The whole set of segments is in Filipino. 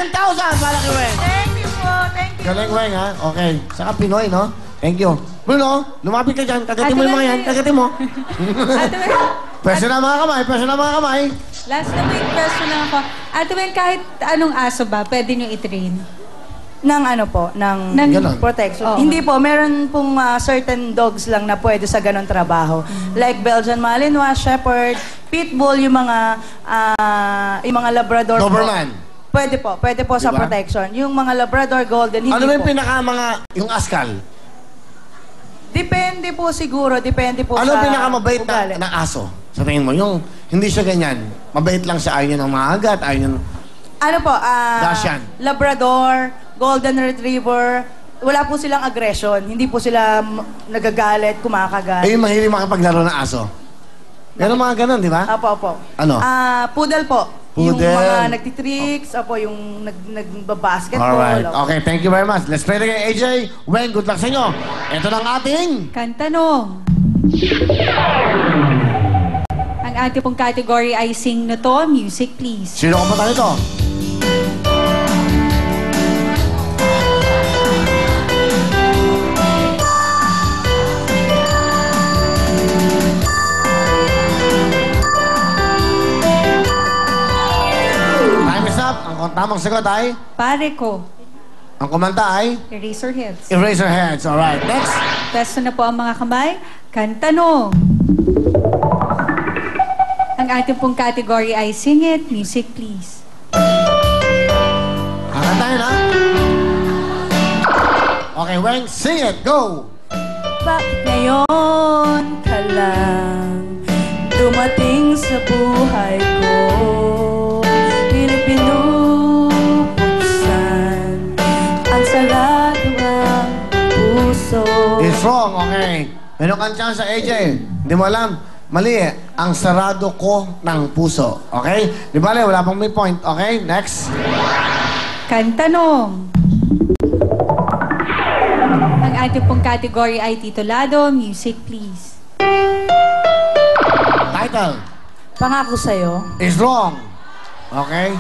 10,000 para kay Weng. Thank you po, thank you. Galing, Weng, ha? Okay. Saka Pinoy, no? Thank you. Bruno, lumapit ka dyan. Kagatin mo yung mga yan. Kagatin mo. Pwesto na mga kamay. Pwesto na mga kamay. Last na may question lang ako. Ate Weng, kahit anong aso ba, pwede nyo i-train? Ng ano po, ng Ganon. protection. Oo. Hindi po, meron pong certain dogs lang na pwede sa ganon trabaho. Like Belgian Malinois, Shepherd, Pitbull, yung mga Labrador. Doberman. Pwede po sa Diba? protection. Yung mga Labrador, Golden, hindi Ano ba yung po. yung askal? Depende po siguro, depende po Ano sa pinakamabait ugali. na aso? Sa tingin mo, yung hindi siya ganyan. Mabait lang siya, ayaw niya ng mga agat, ayaw niya ng... Ano po, Russian. Labrador, Golden Retriever, wala po silang aggression. Hindi po sila nagagalit, kumakagat. Yung mahilig makipaglaro ng aso. Pero mga ganun, di ba? Opo. Ano? Poodle po. Yung Poodle. mga nagtitricks, yung nagbabasketball. Alright. Okay, thank you very much. Let's play the game. AJ, Weng, good luck sa inyo. Ito ng ating... Kantanong. Ang ating pong category ay Sing na to. Music, please. Sino ka pa nito? Time is up. Ang tamang sagot ay... Pare ko. Ang kumanta ay... Eraserheads. Eraserheads. Alright, next. Pwesto na po ang mga kamay. Kantanong. Ang ating pong category ay Sing It, Music, please. Kakantahin, ha? Okay, Weng, sing it. Go! Bakit ngayon ka lang dumating sa buhay ko? Pilit binubuksan ang sarado ng puso. It's wrong, okay. Meron kang chance sa AJ. Hindi mo alam. Mali eh. Ang sarado ko ng puso. Okay? Di ba, wala pang may point. Okay? Next. Kantanong. Ang ating pong category ay Titulado, Music, please. Title. Pangako sa'yo. Is wrong. Okay?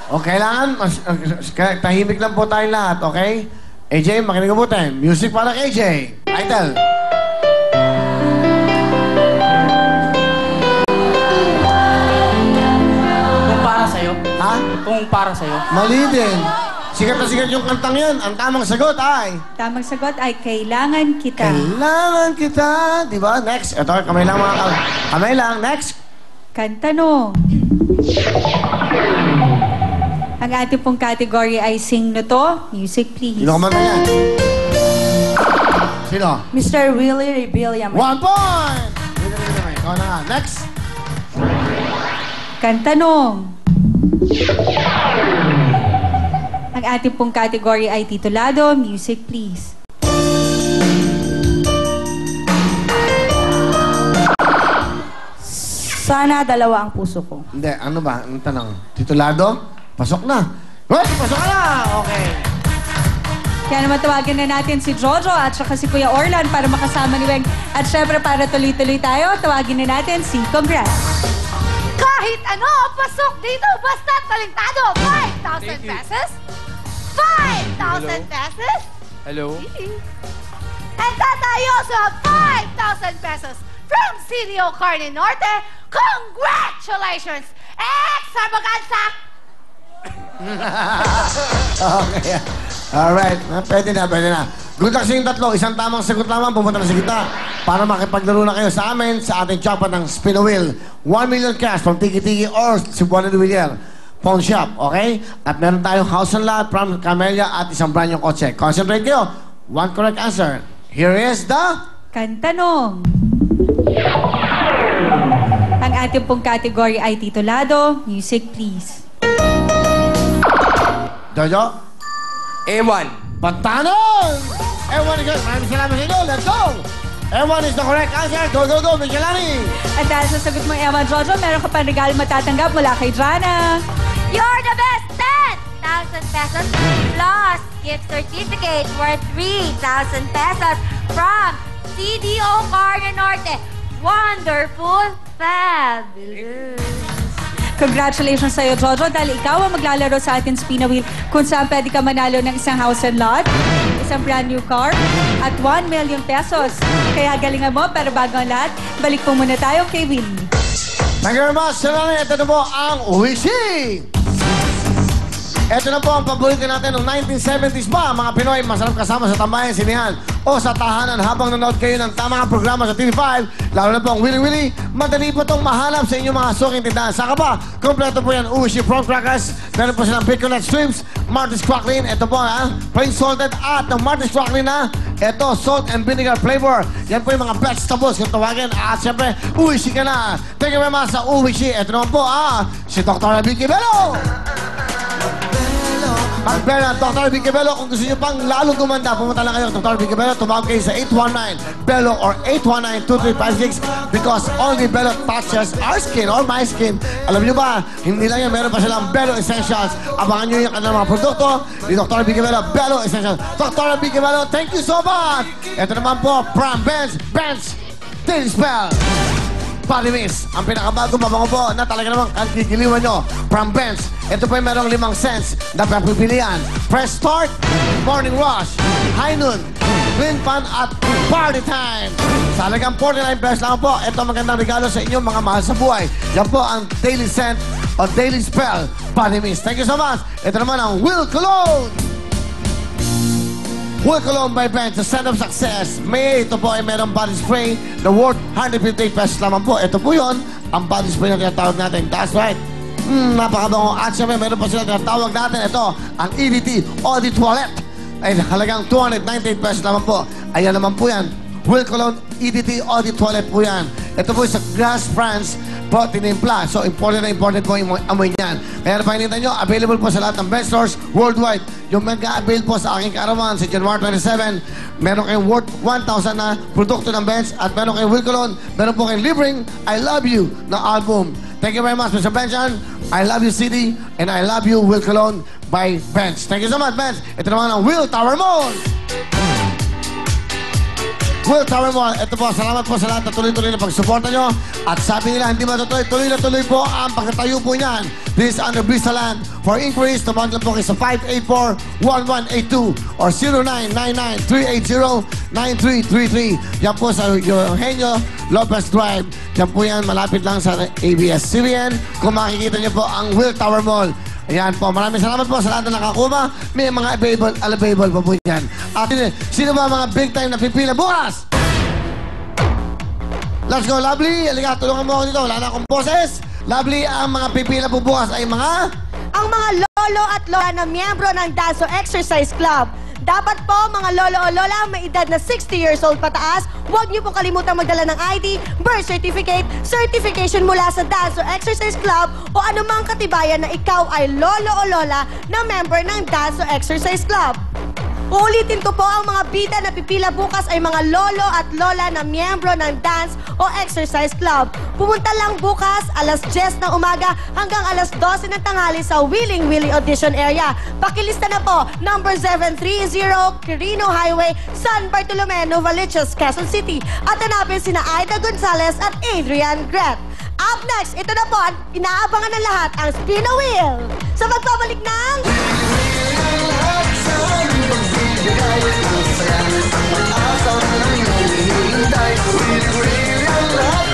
O kailangan, tahimik lang po tayong lahat. Okay? AJ, makinig mo tayo. Music para kay AJ. Title. Ha? Kung para sa'yo. Mali din. Sikat na sikat yung kantang yan. Ang tamang sagot ay... Tamang sagot ay Kailangan Kita. Kailangan kita. Di ba? Next. Ito, kamay lang mga kamay lang. Next. Kantanong. Ang ating pong category ay Sing na to, Music, please. Sino kumanta yan? Sino? Mr. Willie Rebellion. 1 point! Ikaw na nga. Next. Kantanong. Ang ating pong category ay Titulado, Music, please. Sana dalawa ang puso ko. Hindi, ano ba? Anong tanong? Titulado? Pasok na. Wait, pasok ka na! Okay. Kaya naman tawagin na natin si Jojo at saka si Kuya Orlan para makasama ni Weng. At syempre para tuloy-tuloy tayo, tawagin na natin si Congrats. Kahit ano, pasok dito, basta talentado. 5,000 pesos. 5,000 pesos. Hello? And tatayo sa 5,000 pesos from CDO Carne Norte. Congratulations! Extravaganza! Okay. Alright. Pwede na, pwede na. Good luck sa inyong tatlo. Isang tamang sagot lamang, pumunta na sa gitna para makipaglaro na kayo sa amin sa ating jackpot ng Spin a Wheel. 1 million cash from Tiki Tiki or Cebuana de Villar Pawn Shop. Okay? At meron tayong house and lot from Camellia at isang brand yung kotse. Concentrate kayo. One correct answer. Here is the... Kantanong. Ang ating pong category ay Titulado, Music, please. Jojo? A1. Patanon! Everyone is good. Maraming salamat sa inyo. Let's go! Everyone is the correct answer. Go, go, go, Michelani! At dahil sa sagot mo, Ewan Jojo, meron ka pa regalo matatanggap mula kay Jana. You're the best! 10,000 pesos plus gift certificate worth 3,000 pesos from CDO Carne Norte. Wonderful! Fabulous! Congratulations sa'yo, Jojo, dahil ikaw ang maglalaro sa atin Spin a Wheel kung saan pwede ka manalo ng isang house and lot, isang brand new car, at 1 million pesos. Kaya galingan mo, pero bago ang lahat, balik po muna tayo kay Willie. Thank you very much. Salamat. Ito na po ang Wishi. Ito na po ang paborito natin noong 1970s ba, mga Pinoy, masarap kasama sa tambayan, sinihan o sa tahanan habang nanood kayo ng tamang programa sa TV5, lalo na po ang Willy Willy, madali po itong mahanap sa inyong mga suking tindahan. Saka pa, kompleto po yan, Uwishi Prawn Crackers, meron po silang Bacon Nut Strips, Marty's Cracklin, ito po plain salted at ng Marty's Cracklin ito, salt and vinegar flavor. Yan po yung mga vegetables kung tawagin. At syempre, Uwishi ka na. Thank you very much sa Uwishi. Ito naman po, si Dr. Vicky Bello. Mag-Bella, Dr. Vicky Bello, kung gusto nyo pang lalong gumanda, pumunta lang kayo ng Dr. Vicky Bello, tumawag kayo sa 819-BELLO or 819-2356 because only Bello touches our skin or my skin. Alam nyo ba, hindi lang yan, meron pa silang Bello Essentials. Abangan nyo yung kanilang mga produkto ni Dr. Vicky Bello, Bello Essentials. Dr. Vicky Bello, thank you so much! Ito naman po, from Benz Daily Spell. Body Mist, ang pinakabago mabango po na talaga namang kagigiliwan nyo. From Benz, ito po yung merong 5 cents na pagpipilian. Fresh Start, Morning Rush, High Noon, Green Pan at Party Time. Sa halagang 49 pesos lang po, ito magandang regalo sa inyong mga mahal sa buhay. Yan po ang Daily Scent o Daily Spell Body Mist. Thank you so much. Ito naman ang Will Cologne. Will Cologne by Benz, the scent of success. May ito po ay merong body spray na worth 158 pesos lamang po. Ito po yun, ang body spray na tinatawag natin. That's right. Napakabango. At syempre, meron pa sila tinatawag natin. Ito, ang EDT Eau de Toilette. Ay halagang 298 pesos lamang po. Ayan naman po yan. Will Cologne EDT Eau de Toilette po yan. Ito po sa Grass France po tinimpla. So, important na important po yung amoy niyan. Kaya napakinitan nyo, available po sa lahat ng best stores worldwide. Yung mega-avail po sa aking karawan sa January 27, meron kayong worth 1,000 na produkto ng Benz at meron kayong Will Cologne, meron po kayong libreng I Love You na album. Thank you very much, Mr. Benjan. I Love You CD and I Love You Will Cologne by Benz. Thank you so much, Benz. Ito naman ang Will Tower Mall. Will Tower Mall, ito po, salamat po sa lahat na tuloy-tuloy na pagsuporta nyo. At sabi nila, hindi matutuloy, tuloy na tuloy po ang pagkatayo po niyan. This is under Bristaland. For inquiries, tumawag lang po kayo sa 584-1182 or 0999-380-9333. Yan po sa Eugenio Lopez Drive. Yan po yan, malapit lang sa ABS-CBN. Kung makikita nyo po ang Will Tower Mall. Ayan po, maraming salamat po sa lahat na nakakuma. May mga available pa po yan. At sino ba mga big time na pipila bukas? Let's go, Lovely. Halika, tulungan mo ako dito. Wala na akong boses. Lovely, ang mga pipila po bukas ay mga... Ang mga lolo at lola na miyembro ng Danso Exercise Club. Dapat po, mga lolo o lola may edad na 60 years old pataas, huwag niyo po kalimutang magdala ng ID, birth certificate, certification mula sa Danso Exercise Club o anumang katibayan na ikaw ay lolo o lola na member ng Danso Exercise Club. Uulitin ko po, ang mga bida na pipila bukas ay mga lolo at lola na miyembro ng Dance o Exercise Club. Pumunta lang bukas alas 10 ng umaga hanggang alas 12 ng tanghali sa Wheeling Willie Audition Area. Pakilista na po, number 730 Quirino Highway, San Bartolome, Novaliches, Quezon City. At hanapin sina Aida Gonzalez at Adrian Gret. Up next, ito na po ang inaabangan ng lahat, ang Spin a Wheel. Sa magbabalik ng... Ang saya ng pag-asa ng iyong hinihintay. Really, really, I love